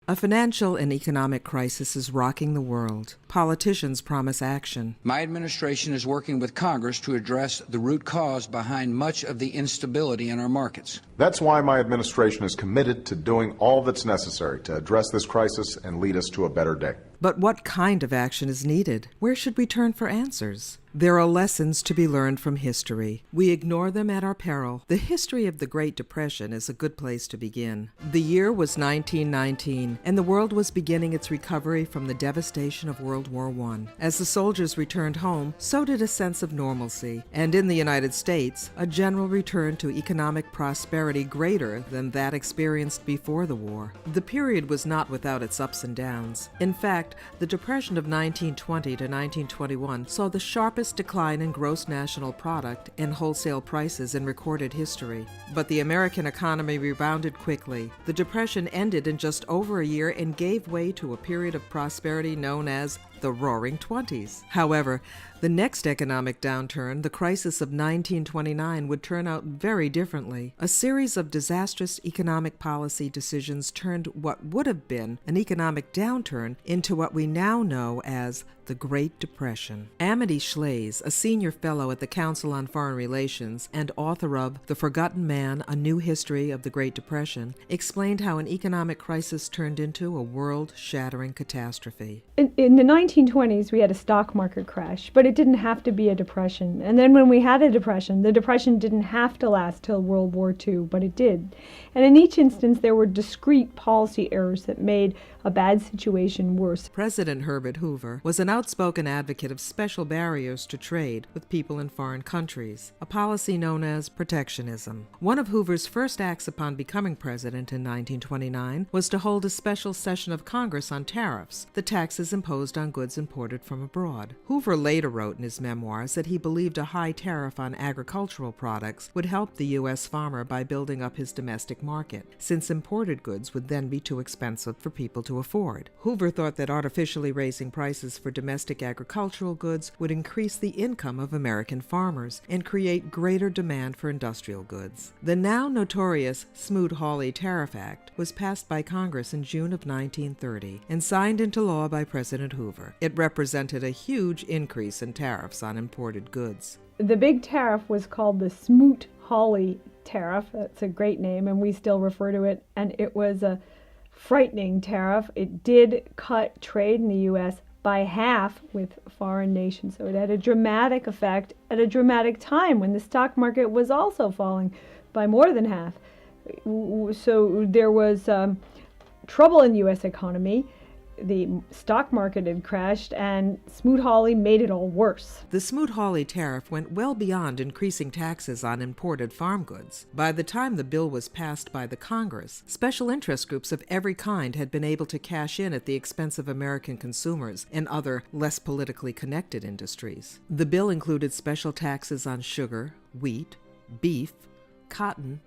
A financial and economic crisis is rocking the world. Politicians promise action. My administration is working with Congress to address the root cause behind much of the instability in our markets. That's why my administration is committed to doing all that's necessary to address this crisis and lead us to a better day. But what kind of action is needed? Where should we turn for answers? There are lessons to be learned from history. We ignore them at our peril. The history of the Great Depression is a good place to begin. The year was 1919, and the world was beginning its recovery from the devastation of World War I. As the soldiers returned home, so did a sense of normalcy, and in the United States, a general return to economic prosperity greater than that experienced before the war. The period was not without its ups and downs. In fact, the Depression of 1920 to 1921 saw the sharpest decline in gross national product and wholesale prices in recorded history. But the American economy rebounded quickly. The Depression ended in just over a year and gave way to a period of prosperity known as the Roaring Twenties. However, the next economic downturn, the crisis of 1929, would turn out very differently. A series of disastrous economic policy decisions turned what would have been an economic downturn into what we now know as the Great Depression. Amity Shlaes, a senior fellow at the Council on Foreign Relations and author of The Forgotten Man, A New History of the Great Depression, explained how an economic crisis turned into a world-shattering catastrophe. In the 1920s, we had a stock market crash, but it didn't have to be a depression. And then when we had a depression, the depression didn't have to last till World War II, but it did. And in each instance, there were discrete policy errors that made a bad situation worse. President Herbert Hoover was an outspoken advocate of special barriers to trade with people in foreign countries, a policy known as protectionism. One of Hoover's first acts upon becoming president in 1929 was to hold a special session of Congress on tariffs, the taxes imposed on goods imported from abroad. Hoover later wrote in his memoirs that he believed a high tariff on agricultural products would help the U.S. farmer by building up his domestic market, since imported goods would then be too expensive for people to afford. Hoover thought that artificially raising prices for domestic agricultural goods would increase the income of American farmers and create greater demand for industrial goods. The now notorious Smoot-Hawley Tariff Act was passed by Congress in June of 1930 and signed into law by President Hoover. It represented a huge increase in tariffs on imported goods. The big tariff was called the Smoot-Hawley tariff. That's a great name, and we still refer to it. And it was a frightening tariff. It did cut trade in the U.S. by half with foreign nations. So it had a dramatic effect at a dramatic time when the stock market was also falling by more than half. So there was trouble in the U.S. economy. The stock market had crashed, and Smoot-Hawley made it all worse. The Smoot-Hawley tariff went well beyond increasing taxes on imported farm goods. By the time the bill was passed by the Congress, special interest groups of every kind had been able to cash in at the expense of American consumers and other less politically connected industries. The bill included special taxes on sugar, wheat, beef, cotton,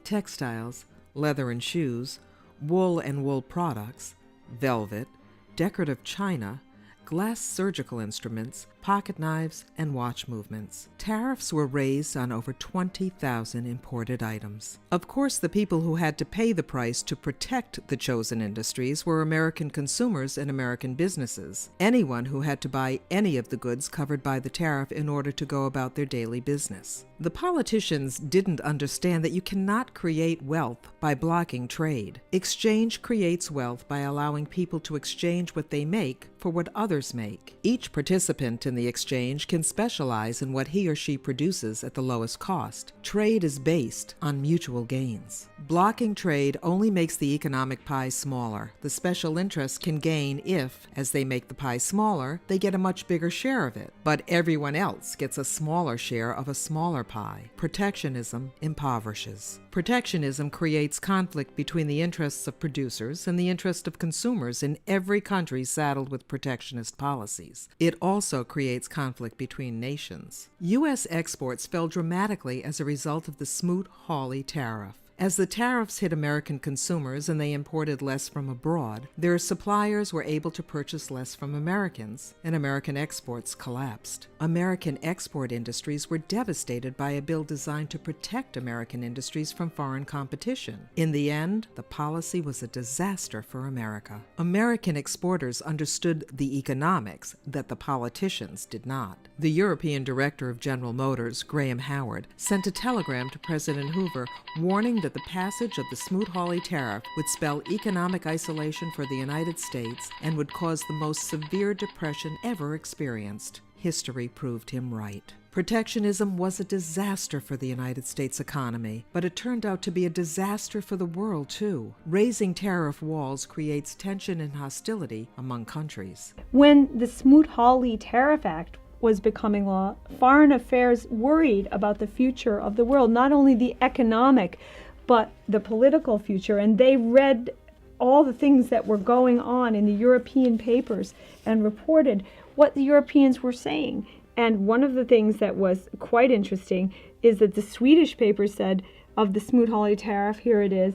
textiles, leather and shoes, wool and wool products, velvet, decorative china, glass surgical instruments, pocket knives, and watch movements. Tariffs were raised on over 20,000 imported items. Of course, the people who had to pay the price to protect the chosen industries were American consumers and American businesses, anyone who had to buy any of the goods covered by the tariff in order to go about their daily business. The politicians didn't understand that you cannot create wealth by blocking trade. Exchange creates wealth by allowing people to exchange what they make for what others make. Each participant in the exchange can specialize in what he or she produces at the lowest cost. Trade is based on mutual gains. Blocking trade only makes the economic pie smaller. The special interests can gain if, as they make the pie smaller, they get a much bigger share of it. But everyone else gets a smaller share of a smaller pie. Protectionism impoverishes. Protectionism creates conflict between the interests of producers and the interest of consumers in every country saddled with protectionist policies. It also creates conflict between nations. U.S. exports fell dramatically as a result of the Smoot-Hawley tariff. As the tariffs hit American consumers and they imported less from abroad, their suppliers were able to purchase less from Americans, and American exports collapsed. American export industries were devastated by a bill designed to protect American industries from foreign competition. In the end, the policy was a disaster for America. American exporters understood the economics that the politicians did not. The European director of General Motors, Graham Howard, sent a telegram to President Hoover warning that the passage of the Smoot-Hawley tariff would spell economic isolation for the United States and would cause the most severe depression ever experienced. History proved him right. Protectionism was a disaster for the United States economy, but it turned out to be a disaster for the world, too. Raising tariff walls creates tension and hostility among countries. When the Smoot-Hawley Tariff Act was becoming law, foreign affairs worried about the future of the world, not only the economic, but the political future, and they read all the things that were going on in the European papers and reported what the Europeans were saying. And one of the things that was quite interesting is that the Swedish paper said of the Smoot-Hawley tariff, here it is,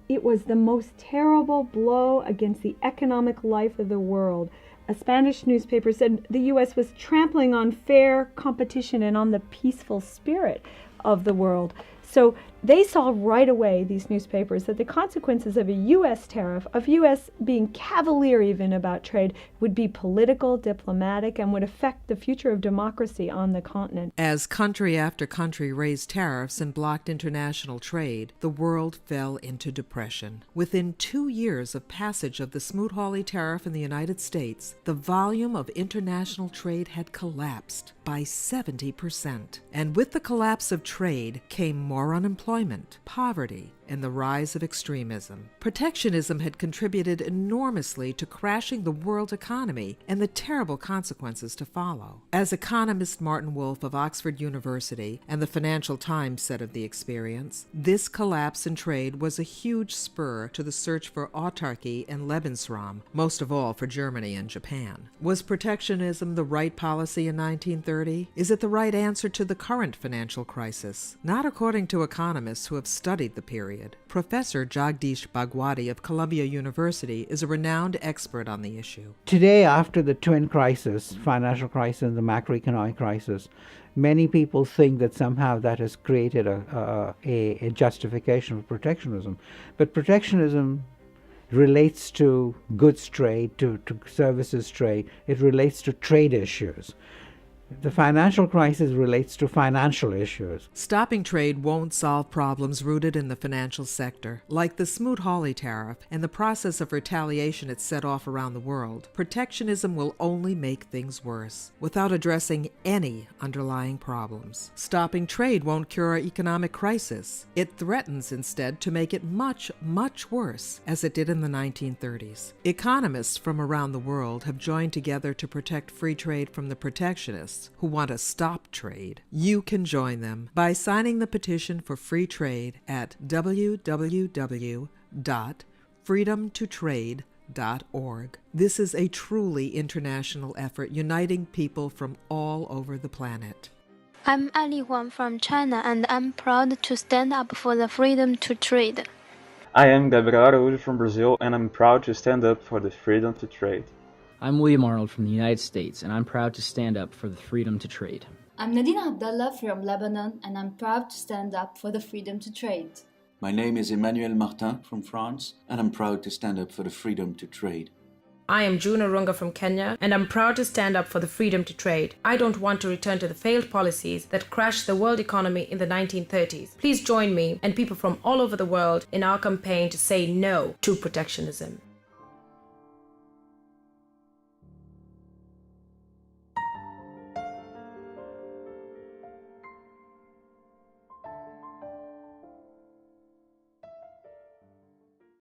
it was the most terrible blow against the economic life of the world. A Spanish newspaper said the U.S. was trampling on fair competition and on the peaceful spirit of the world. So they saw right away, these newspapers, that the consequences of a U.S. tariff, of U.S. being cavalier even about trade, would be political, diplomatic, and would affect the future of democracy on the continent. As country after country raised tariffs and blocked international trade, the world fell into depression. Within 2 years of passage of the Smoot-Hawley tariff in the United States, the volume of international trade had collapsed by 70%. And with the collapse of trade came more unemployment, poverty, and the rise of extremism. Protectionism had contributed enormously to crashing the world economy and the terrible consequences to follow. As economist Martin Wolf of Oxford University and the Financial Times said of the experience, this collapse in trade was a huge spur to the search for autarky and Lebensraum, most of all for Germany and Japan. Was protectionism the right policy in 1930? Is it the right answer to the current financial crisis? Not according to economists who have studied the period. Professor Jagdish Bhagwati of Columbia University is a renowned expert on the issue. Today, after the twin crisis, financial crisis and the macroeconomic crisis, many people think that somehow that has created a justification for protectionism. But protectionism relates to goods trade, to services trade. It relates to trade issues. The financial crisis relates to financial issues. Stopping trade won't solve problems rooted in the financial sector. Like the Smoot-Hawley tariff and the process of retaliation it set off around the world, protectionism will only make things worse, without addressing any underlying problems. Stopping trade won't cure our economic crisis. It threatens instead to make it much, much worse, as it did in the 1930s. Economists from around the world have joined together to protect free trade from the protectionists who want to stop trade. You can join them by signing the petition for free trade at www.freedomtotrade.org. This is a truly international effort uniting people from all over the planet. I'm Ali Huang from China, and I'm proud to stand up for the freedom to trade. I am Gabriel Araújo from Brazil, and I'm proud to stand up for the freedom to trade. I'm William Arnold from the United States, and I'm proud to stand up for the freedom to trade. I'm Nadine Abdallah from Lebanon, and I'm proud to stand up for the freedom to trade. My name is Emmanuel Martin from France, and I'm proud to stand up for the freedom to trade. I am June Arunga from Kenya, and I'm proud to stand up for the freedom to trade. I don't want to return to the failed policies that crashed the world economy in the 1930s. Please join me and people from all over the world in our campaign to say no to protectionism.